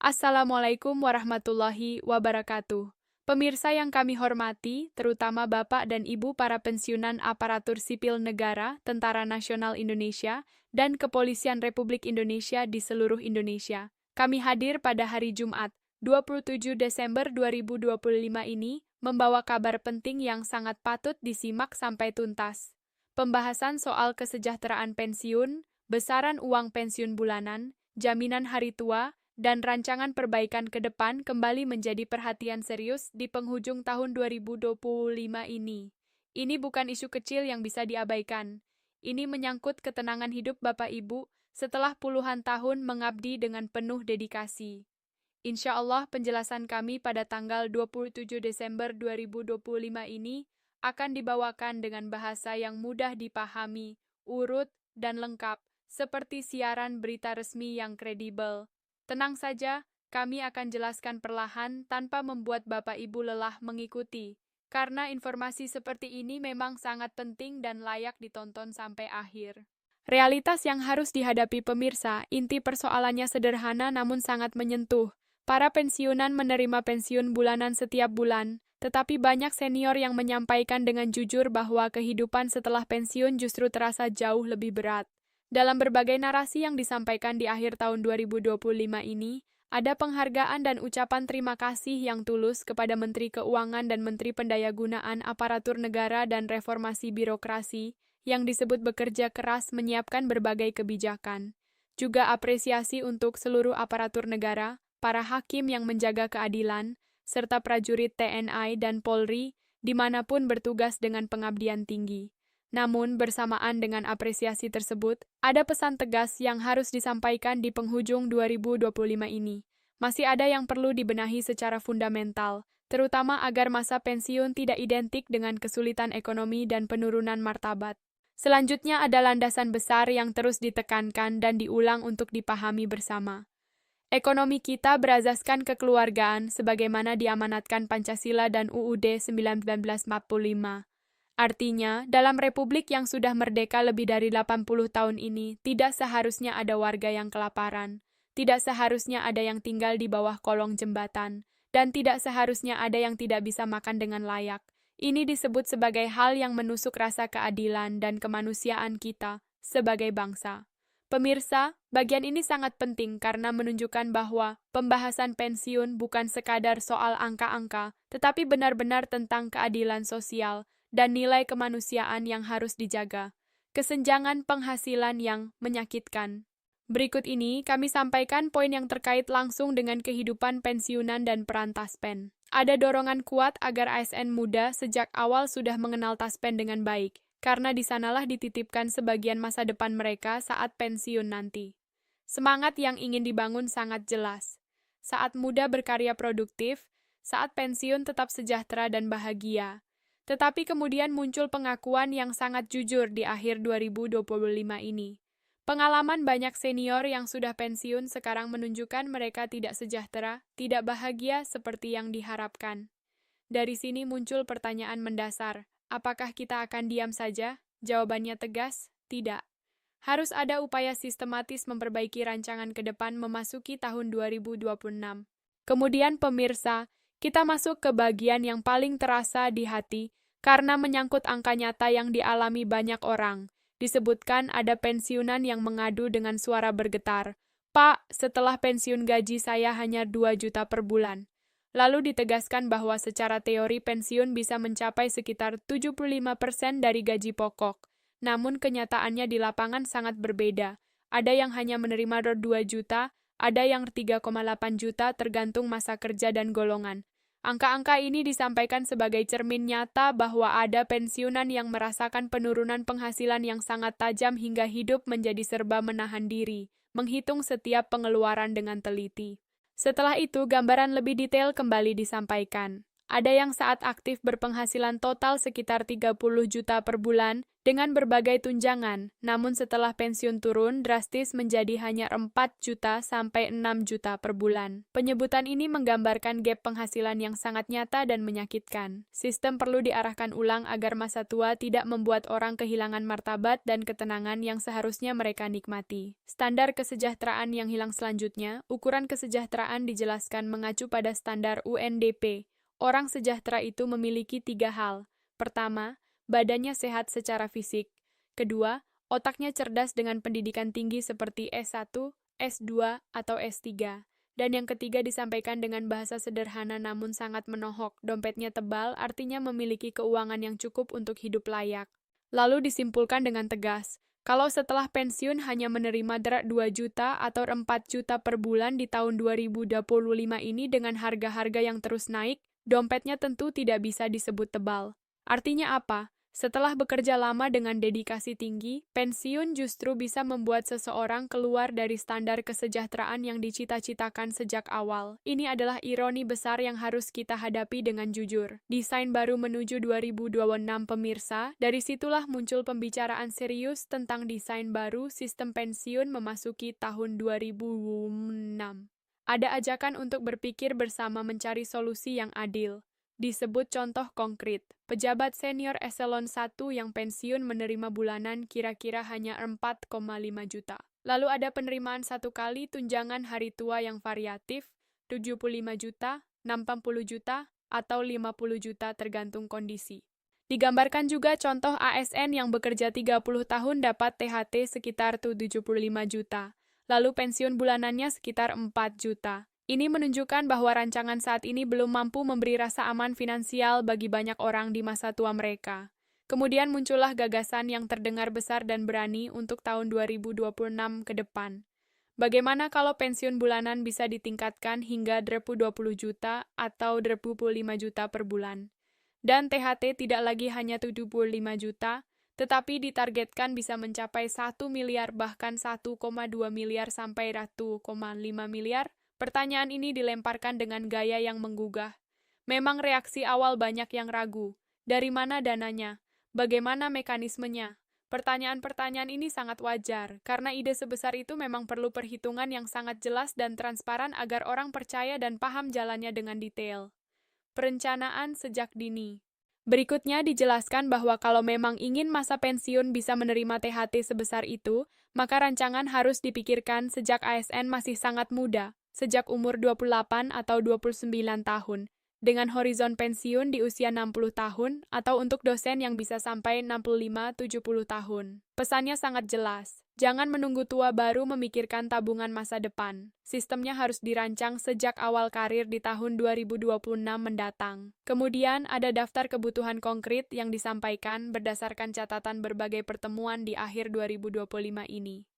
Assalamualaikum warahmatullahi wabarakatuh. Pemirsa yang kami hormati, terutama Bapak dan Ibu para pensiunan aparatur sipil negara, Tentara Nasional Indonesia, dan Kepolisian Republik Indonesia di seluruh Indonesia. Kami hadir pada hari Jumat, 27 Desember 2025 ini, membawa kabar penting yang sangat patut disimak sampai tuntas. Pembahasan soal kesejahteraan pensiun, besaran uang pensiun bulanan, jaminan hari tua, dan rancangan perbaikan ke depan kembali menjadi perhatian serius di penghujung tahun 2025 ini. Ini bukan isu kecil yang bisa diabaikan. Ini menyangkut ketenangan hidup Bapak Ibu setelah puluhan tahun mengabdi dengan penuh dedikasi. Insya Allah penjelasan kami pada tanggal 27 Desember 2025 ini akan dibawakan dengan bahasa yang mudah dipahami, urut, dan lengkap, seperti siaran berita resmi yang kredibel. Tenang saja, kami akan jelaskan perlahan tanpa membuat Bapak Ibu lelah mengikuti, karena informasi seperti ini memang sangat penting dan layak ditonton sampai akhir. Realitas yang harus dihadapi pemirsa, inti persoalannya sederhana namun sangat menyentuh. Para pensiunan menerima pensiun bulanan setiap bulan, tetapi banyak senior yang menyampaikan dengan jujur bahwa kehidupan setelah pensiun justru terasa jauh lebih berat. Dalam berbagai narasi yang disampaikan di akhir tahun 2025 ini, ada penghargaan dan ucapan terima kasih yang tulus kepada Menteri Keuangan dan Menteri Pendayagunaan Aparatur Negara dan Reformasi Birokrasi yang disebut bekerja keras menyiapkan berbagai kebijakan. Juga apresiasi untuk seluruh aparatur negara, para hakim yang menjaga keadilan, serta prajurit TNI dan Polri dimanapun bertugas dengan pengabdian tinggi. Namun, bersamaan dengan apresiasi tersebut, ada pesan tegas yang harus disampaikan di penghujung 2025 ini. Masih ada yang perlu dibenahi secara fundamental, terutama agar masa pensiun tidak identik dengan kesulitan ekonomi dan penurunan martabat. Selanjutnya ada landasan besar yang terus ditekankan dan diulang untuk dipahami bersama. Ekonomi kita berazaskan kekeluargaan sebagaimana diamanatkan Pancasila dan UUD 1945. Artinya, dalam republik yang sudah merdeka lebih dari 80 tahun ini, tidak seharusnya ada warga yang kelaparan, tidak seharusnya ada yang tinggal di bawah kolong jembatan, dan tidak seharusnya ada yang tidak bisa makan dengan layak. Ini disebut sebagai hal yang menusuk rasa keadilan dan kemanusiaan kita sebagai bangsa. Pemirsa, bagian ini sangat penting karena menunjukkan bahwa pembahasan pensiun bukan sekadar soal angka-angka, tetapi benar-benar tentang keadilan sosial dan nilai kemanusiaan yang harus dijaga, kesenjangan penghasilan yang menyakitkan. Berikut ini kami sampaikan poin yang terkait langsung dengan kehidupan pensiunan dan peran Taspen. Ada dorongan kuat agar ASN muda sejak awal sudah mengenal Taspen dengan baik, karena di sanalah dititipkan sebagian masa depan mereka saat pensiun nanti. Semangat yang ingin dibangun sangat jelas. Saat muda berkarya produktif, saat pensiun tetap sejahtera dan bahagia. Tetapi kemudian muncul pengakuan yang sangat jujur di akhir 2025 ini. Pengalaman banyak senior yang sudah pensiun sekarang menunjukkan mereka tidak sejahtera, tidak bahagia seperti yang diharapkan. Dari sini muncul pertanyaan mendasar, apakah kita akan diam saja? Jawabannya tegas, tidak. Harus ada upaya sistematis memperbaiki rancangan ke depan memasuki tahun 2026. Kemudian pemirsa, kita masuk ke bagian yang paling terasa di hati, karena menyangkut angka nyata yang dialami banyak orang. Disebutkan ada pensiunan yang mengadu dengan suara bergetar, "Pak, setelah pensiun gaji saya hanya 2 juta per bulan." Lalu ditegaskan bahwa secara teori pensiun bisa mencapai sekitar 75% dari gaji pokok. Namun kenyataannya di lapangan sangat berbeda. Ada yang hanya menerima 2 juta, ada yang 3,8 juta tergantung masa kerja dan golongan. Angka-angka ini disampaikan sebagai cermin nyata bahwa ada pensiunan yang merasakan penurunan penghasilan yang sangat tajam hingga hidup menjadi serba menahan diri, menghitung setiap pengeluaran dengan teliti. Setelah itu, gambaran lebih detail kembali disampaikan. Ada yang saat aktif berpenghasilan total sekitar 30 juta per bulan dengan berbagai tunjangan, namun setelah pensiun turun drastis menjadi hanya 4 juta sampai 6 juta per bulan. Penyebutan ini menggambarkan gap penghasilan yang sangat nyata dan menyakitkan. Sistem perlu diarahkan ulang agar masa tua tidak membuat orang kehilangan martabat dan ketenangan yang seharusnya mereka nikmati. Standar kesejahteraan yang hilang selanjutnya, ukuran kesejahteraan dijelaskan mengacu pada standar UNDP. Orang sejahtera itu memiliki 3 hal. Pertama, badannya sehat secara fisik. Kedua, otaknya cerdas dengan pendidikan tinggi seperti S1, S2, atau S3. Dan yang ketiga disampaikan dengan bahasa sederhana namun sangat menohok. Dompetnya tebal artinya memiliki keuangan yang cukup untuk hidup layak. Lalu disimpulkan dengan tegas, kalau setelah pensiun hanya menerima DER 2 juta atau 4 juta per bulan di tahun 2025 ini dengan harga-harga yang terus naik, dompetnya tentu tidak bisa disebut tebal. Artinya apa? Setelah bekerja lama dengan dedikasi tinggi, pensiun justru bisa membuat seseorang keluar dari standar kesejahteraan yang dicita-citakan sejak awal. Ini adalah ironi besar yang harus kita hadapi dengan jujur. Desain baru menuju 2026 pemirsa, dari situlah muncul pembicaraan serius tentang desain baru sistem pensiun memasuki tahun 2006. Ada ajakan untuk berpikir bersama mencari solusi yang adil. Disebut contoh konkret, pejabat senior eselon 1 yang pensiun menerima bulanan kira-kira hanya 4,5 juta. Lalu ada penerimaan satu kali tunjangan hari tua yang variatif, 75 juta, 60 juta, atau 50 juta tergantung kondisi. Digambarkan juga contoh ASN yang bekerja 30 tahun dapat THT sekitar 75 juta. Lalu pensiun bulanannya sekitar 4 juta. Ini menunjukkan bahwa rancangan saat ini belum mampu memberi rasa aman finansial bagi banyak orang di masa tua mereka. Kemudian muncullah gagasan yang terdengar besar dan berani untuk tahun 2026 ke depan. Bagaimana kalau pensiun bulanan bisa ditingkatkan hingga 20 juta atau 25 juta per bulan? Dan THT tidak lagi hanya 75 juta, tetapi ditargetkan bisa mencapai 1 miliar bahkan 1,2 miliar sampai 1,5 miliar. Pertanyaan ini dilemparkan dengan gaya yang menggugah. Memang reaksi awal banyak yang ragu. Dari mana dananya? Bagaimana mekanismenya? Pertanyaan-pertanyaan ini sangat wajar, karena ide sebesar itu memang perlu perhitungan yang sangat jelas dan transparan agar orang percaya dan paham jalannya dengan detail. Perencanaan sejak dini. Berikutnya dijelaskan bahwa kalau memang ingin masa pensiun bisa menerima THT sebesar itu, maka rancangan harus dipikirkan sejak ASN masih sangat muda, sejak umur 28 atau 29 tahun, dengan horizon pensiun di usia 60 tahun atau untuk dosen yang bisa sampai 65-70 tahun. Pesannya sangat jelas. Jangan menunggu tua baru memikirkan tabungan masa depan. Sistemnya harus dirancang sejak awal karir di tahun 2026 mendatang. Kemudian ada daftar kebutuhan konkret yang disampaikan berdasarkan catatan berbagai pertemuan di akhir 2025 ini.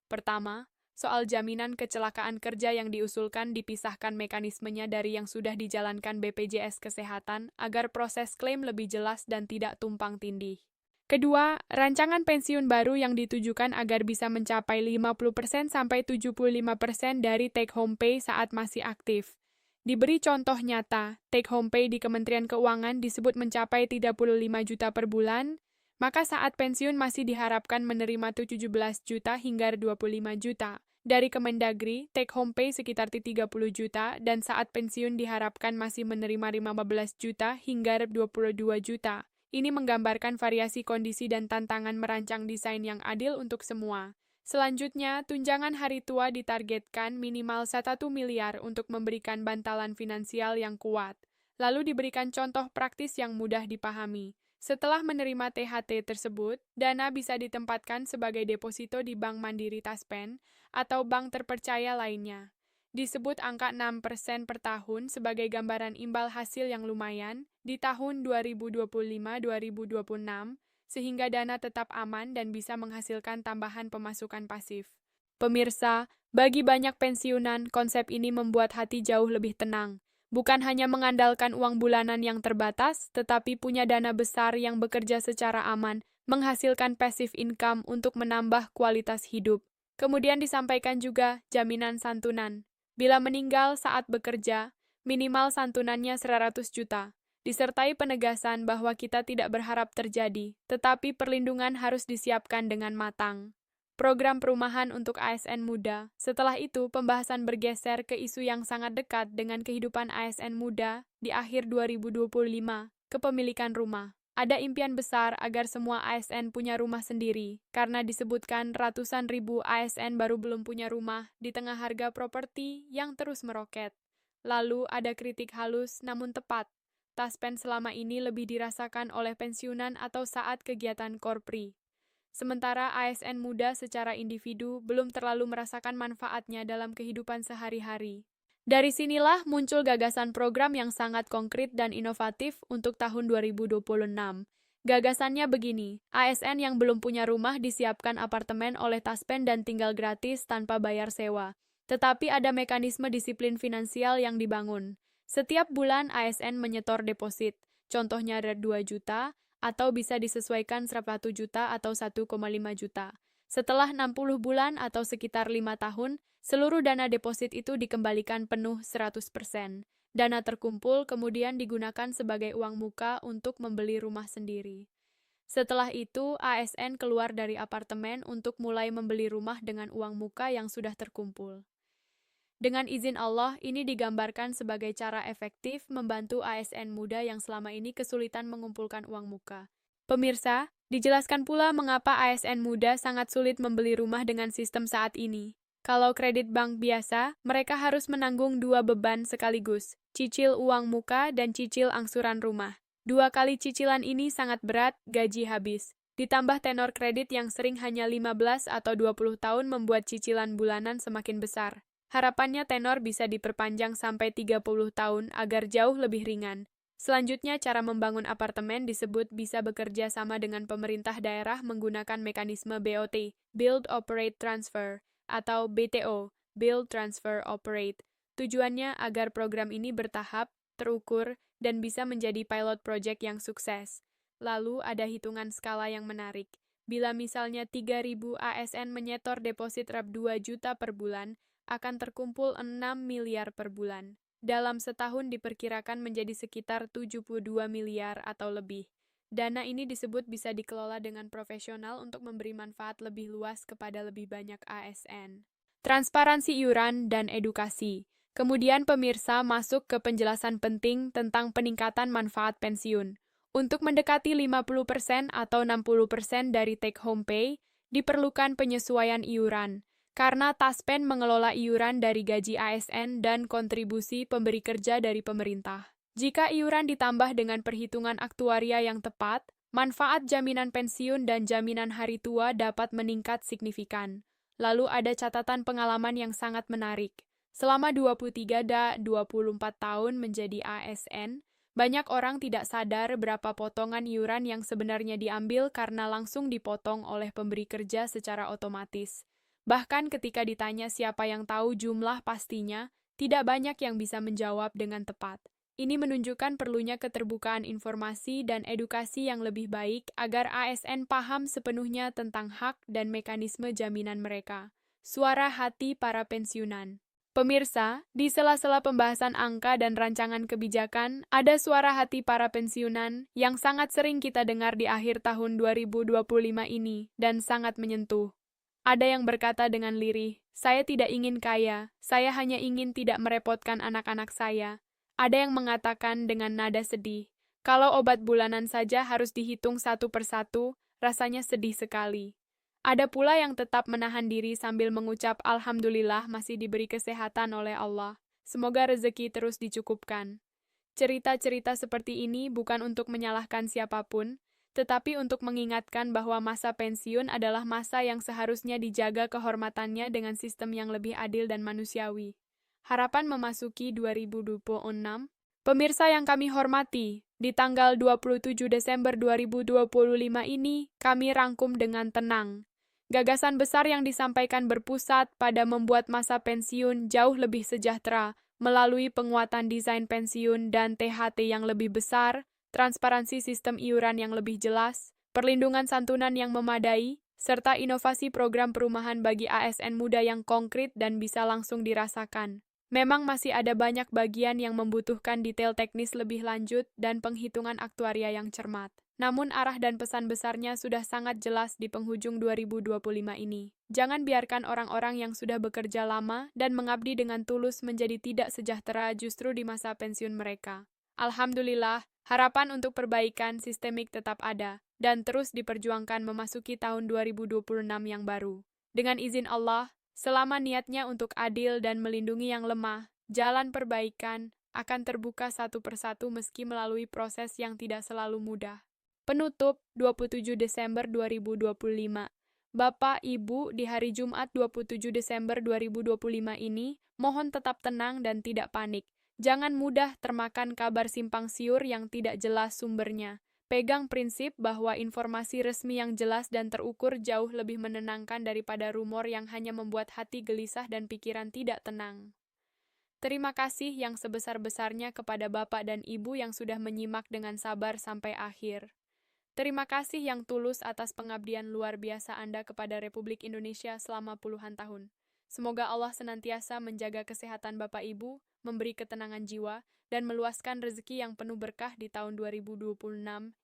Pertama, soal jaminan kecelakaan kerja yang diusulkan dipisahkan mekanismenya dari yang sudah dijalankan BPJS Kesehatan agar proses klaim lebih jelas dan tidak tumpang tindih. Kedua, rancangan pensiun baru yang ditujukan agar bisa mencapai 50% sampai 75% dari take home pay saat masih aktif. Diberi contoh nyata, take home pay di Kementerian Keuangan disebut mencapai 35 juta per bulan, maka saat pensiun masih diharapkan menerima 17 juta hingga 25 juta. Dari Kemendagri, take home pay sekitar 30 juta dan saat pensiun diharapkan masih menerima 15 juta hingga 22 juta. Ini menggambarkan variasi kondisi dan tantangan merancang desain yang adil untuk semua. Selanjutnya, tunjangan hari tua ditargetkan minimal 1 miliar untuk memberikan bantalan finansial yang kuat. Lalu diberikan contoh praktis yang mudah dipahami. Setelah menerima THT tersebut, dana bisa ditempatkan sebagai deposito di Bank Mandiri Taspen atau bank terpercaya lainnya. Disebut angka 6% per tahun sebagai gambaran imbal hasil yang lumayan di tahun 2025-2026, sehingga dana tetap aman dan bisa menghasilkan tambahan pemasukan pasif. Pemirsa, bagi banyak pensiunan, konsep ini membuat hati jauh lebih tenang. Bukan hanya mengandalkan uang bulanan yang terbatas, tetapi punya dana besar yang bekerja secara aman, menghasilkan passive income untuk menambah kualitas hidup. Kemudian disampaikan juga jaminan santunan. Bila meninggal saat bekerja, minimal santunannya 100 juta. disertai penegasan bahwa kita tidak berharap terjadi, tetapi perlindungan harus disiapkan dengan matang. Program perumahan untuk ASN muda. Setelah itu, pembahasan bergeser ke isu yang sangat dekat dengan kehidupan ASN muda di akhir 2025, kepemilikan rumah. Ada impian besar agar semua ASN punya rumah sendiri, karena disebutkan ratusan ribu ASN baru belum punya rumah di tengah harga properti yang terus meroket. Lalu ada kritik halus namun tepat. Taspen selama ini lebih dirasakan oleh pensiunan atau saat kegiatan korpri. Sementara ASN muda secara individu belum terlalu merasakan manfaatnya dalam kehidupan sehari-hari. Dari sinilah muncul gagasan program yang sangat konkret dan inovatif untuk tahun 2026. Gagasannya begini, ASN yang belum punya rumah disiapkan apartemen oleh Taspen dan tinggal gratis tanpa bayar sewa. Tetapi ada mekanisme disiplin finansial yang dibangun. Setiap bulan ASN menyetor deposit, contohnya 2 juta, atau bisa disesuaikan 1 juta atau 1,5 juta. Setelah 60 bulan atau sekitar 5 tahun, seluruh dana deposit itu dikembalikan penuh 100%. Dana terkumpul kemudian digunakan sebagai uang muka untuk membeli rumah sendiri. Setelah itu, ASN keluar dari apartemen untuk mulai membeli rumah dengan uang muka yang sudah terkumpul. Dengan izin Allah, ini digambarkan sebagai cara efektif membantu ASN muda yang selama ini kesulitan mengumpulkan uang muka. Pemirsa, dijelaskan pula mengapa ASN muda sangat sulit membeli rumah dengan sistem saat ini. Kalau kredit bank biasa, mereka harus menanggung 2 beban sekaligus, cicil uang muka dan cicil angsuran rumah. 2 kali cicilan ini sangat berat, gaji habis. Ditambah tenor kredit yang sering hanya 15 atau 20 tahun membuat cicilan bulanan semakin besar. Harapannya tenor bisa diperpanjang sampai 30 tahun agar jauh lebih ringan. Selanjutnya, cara membangun apartemen disebut bisa bekerja sama dengan pemerintah daerah menggunakan mekanisme BOT, Build Operate Transfer, atau BTO, Build Transfer Operate. Tujuannya agar program ini bertahap, terukur, dan bisa menjadi pilot project yang sukses. Lalu ada hitungan skala yang menarik. Bila misalnya 3.000 ASN menyetor deposit RAB 2 juta per bulan, akan terkumpul 6 miliar per bulan. Dalam setahun diperkirakan menjadi sekitar 72 miliar atau lebih. Dana ini disebut bisa dikelola dengan profesional untuk memberi manfaat lebih luas kepada lebih banyak ASN. Transparansi iuran dan edukasi. Kemudian pemirsa masuk ke penjelasan penting tentang peningkatan manfaat pensiun. Untuk mendekati 50% atau 60% dari take home pay, diperlukan penyesuaian iuran. Karena Taspen mengelola iuran dari gaji ASN dan kontribusi pemberi kerja dari pemerintah. Jika iuran ditambah dengan perhitungan aktuaria yang tepat, manfaat jaminan pensiun dan jaminan hari tua dapat meningkat signifikan. Lalu ada catatan pengalaman yang sangat menarik. Selama 23-24 tahun menjadi ASN, banyak orang tidak sadar berapa potongan iuran yang sebenarnya diambil karena langsung dipotong oleh pemberi kerja secara otomatis. Bahkan ketika ditanya siapa yang tahu jumlah pastinya, tidak banyak yang bisa menjawab dengan tepat. Ini menunjukkan perlunya keterbukaan informasi dan edukasi yang lebih baik agar ASN paham sepenuhnya tentang hak dan mekanisme jaminan mereka. Suara hati para pensiunan. Pemirsa, di sela-sela pembahasan angka dan rancangan kebijakan, ada suara hati para pensiunan yang sangat sering kita dengar di akhir tahun 2025 ini dan sangat menyentuh. Ada yang berkata dengan lirih, saya tidak ingin kaya, saya hanya ingin tidak merepotkan anak-anak saya. Ada yang mengatakan dengan nada sedih, kalau obat bulanan saja harus dihitung satu persatu, rasanya sedih sekali. Ada pula yang tetap menahan diri sambil mengucap Alhamdulillah masih diberi kesehatan oleh Allah. Semoga rezeki terus dicukupkan. Cerita-cerita seperti ini bukan untuk menyalahkan siapapun, tetapi untuk mengingatkan bahwa masa pensiun adalah masa yang seharusnya dijaga kehormatannya dengan sistem yang lebih adil dan manusiawi. Harapan memasuki 2026. Pemirsa yang kami hormati, di tanggal 27 Desember 2025 ini, kami rangkum dengan tenang. Gagasan besar yang disampaikan berpusat pada membuat masa pensiun jauh lebih sejahtera melalui penguatan desain pensiun dan THT yang lebih besar, transparansi sistem iuran yang lebih jelas, perlindungan santunan yang memadai, serta inovasi program perumahan bagi ASN muda yang konkret dan bisa langsung dirasakan. Memang masih ada banyak bagian yang membutuhkan detail teknis lebih lanjut dan penghitungan aktuaria yang cermat. Namun arah dan pesan besarnya sudah sangat jelas di penghujung 2025 ini. Jangan biarkan orang-orang yang sudah bekerja lama dan mengabdi dengan tulus menjadi tidak sejahtera justru di masa pensiun mereka. Alhamdulillah, harapan untuk perbaikan sistemik tetap ada dan terus diperjuangkan memasuki tahun 2026 yang baru. Dengan izin Allah, selama niatnya untuk adil dan melindungi yang lemah, jalan perbaikan akan terbuka satu persatu meski melalui proses yang tidak selalu mudah. Penutup 27 Desember 2025. Bapak, Ibu, di hari Jumat 27 Desember 2025 ini, mohon tetap tenang dan tidak panik. Jangan mudah termakan kabar simpang siur yang tidak jelas sumbernya. Pegang prinsip bahwa informasi resmi yang jelas dan terukur jauh lebih menenangkan daripada rumor yang hanya membuat hati gelisah dan pikiran tidak tenang. Terima kasih yang sebesar-besarnya kepada Bapak dan Ibu yang sudah menyimak dengan sabar sampai akhir. Terima kasih yang tulus atas pengabdian luar biasa Anda kepada Republik Indonesia selama puluhan tahun. Semoga Allah senantiasa menjaga kesehatan Bapak Ibu, memberi ketenangan jiwa, dan meluaskan rezeki yang penuh berkah di tahun 2026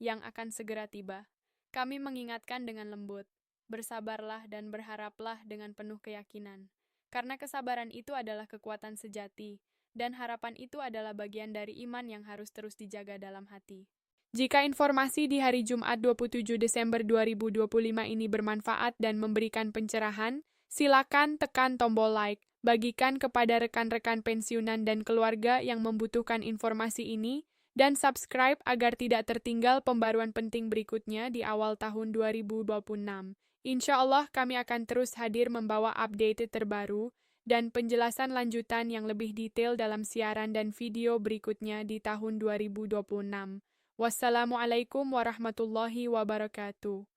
yang akan segera tiba. Kami mengingatkan dengan lembut, bersabarlah dan berharaplah dengan penuh keyakinan. Karena kesabaran itu adalah kekuatan sejati, dan harapan itu adalah bagian dari iman yang harus terus dijaga dalam hati. Jika informasi di hari Jumat 27 Desember 2025 ini bermanfaat dan memberikan pencerahan, silakan tekan tombol like, bagikan kepada rekan-rekan pensiunan dan keluarga yang membutuhkan informasi ini, dan subscribe agar tidak tertinggal pembaruan penting berikutnya di awal tahun 2026. Insya Allah kami akan terus hadir membawa update terbaru dan penjelasan lanjutan yang lebih detail dalam siaran dan video berikutnya di tahun 2026. Wassalamualaikum warahmatullahi wabarakatuh.